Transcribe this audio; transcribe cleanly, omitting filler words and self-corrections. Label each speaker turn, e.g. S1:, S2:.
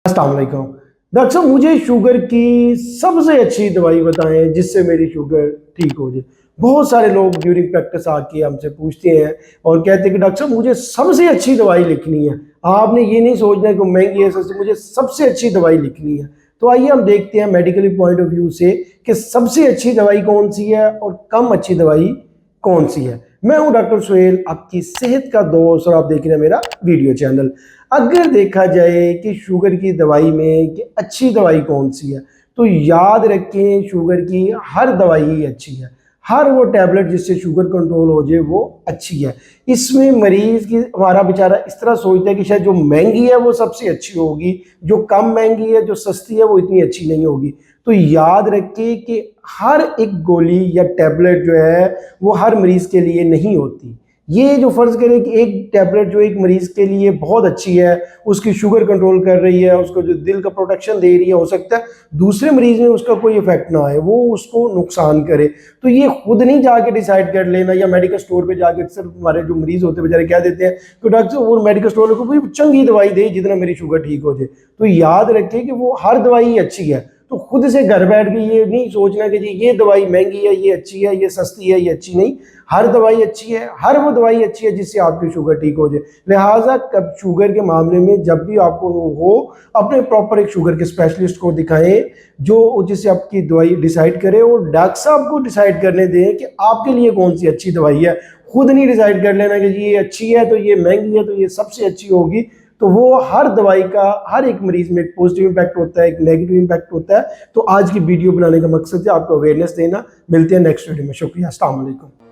S1: अस्सलाम वालेकुम। डॉक्टर साहब मुझे शुगर की सबसे अच्छी दवाई बताएं जिससे मेरी शुगर ठीक हो जाए। बहुत सारे लोग ड्यूरिंग प्रैक्टिस आके हमसे पूछते हैं और कहते हैं कि डॉक्टर साहब मुझे सबसे अच्छी दवाई लिखनी है। आपने ये नहीं सोचना है कि महंगी है सस्ती, मुझे सबसे अच्छी दवाई लिखनी है। तो आइए हम देखते हैं मेडिकली पॉइंट ऑफ व्यू से कि सबसे अच्छी दवाई कौन सी है और कम अच्छी दवाई कौन सी है। मैं हूं डॉक्टर सुहेल, आपकी सेहत का दोस्त, और आप देख रहे हैं मेरा वीडियो चैनल। अगर देखा जाए कि शुगर की दवाई में कि अच्छी दवाई कौन सी है, तो याद रखें शुगर की हर दवाई ही अच्छी है। हर वो टैबलेट जिससे शुगर कंट्रोल हो जाए वो अच्छी है। इसमें मरीज की हमारा बेचारा इस तरह सोचता है कि शायद जो महंगी है वो सबसे अच्छी होगी, जो कम महंगी है जो सस्ती है वो इतनी अच्छी नहीं होगी। तो याद रखें कि हर एक गोली या टैबलेट जो है वो हर मरीज के लिए नहीं होती। ये जो फर्ज करें कि एक टैबलेट जो एक मरीज के लिए बहुत अच्छी है, उसकी शुगर कंट्रोल कर रही है, उसको जो दिल का प्रोटेक्शन दे रही है, हो सकता है दूसरे मरीज में उसका कोई इफेक्ट ना आए, वो उसको नुकसान करे। तो ये खुद नहीं जाके डिसाइड कर लेना या मेडिकल स्टोर पे जाके, अक्सर हमारे जो मरीज होते हैं बेचारे कह देते हैं कि डॉक्टर वो मेडिकल स्टोर को कोई चंगी दवाई दे जितना मेरी शुगर ठीक हो जाए। तो याद रखें कि वो हर दवाई अच्छी है। तो खुद से घर बैठ के ये नहीं सोचना कि जी ये दवाई महंगी है, ये अच्छी है, ये सस्ती है, ये अच्छी नहीं। हर दवाई अच्छी है, हर वो दवाई अच्छी है जिससे आपकी शुगर ठीक हो जाए। लिहाजा कब शुगर के मामले में जब भी आपको हो, अपने प्रॉपर एक शुगर के स्पेशलिस्ट को दिखाएं जो जिससे आपकी दवाई डिसाइड करे, और डॉक्टर साहब को डिसाइड करने दें कि आपके लिए कौन सी अच्छी दवाई है। खुद नहीं डिसाइड कर लेना कि जी ये अच्छी है तो ये महंगी है तो ये सबसे अच्छी होगी। तो वो हर दवाई का हर एक मरीज में एक पॉजिटिव इम्पैक्ट होता है, एक नेगेटिव इम्पैक्ट होता है। तो आज की वीडियो बनाने का मकसद है आपको अवेयरनेस देना। मिलते हैं नेक्स्ट वीडियो में। शुक्रिया। अस्सलाम वालेकुम।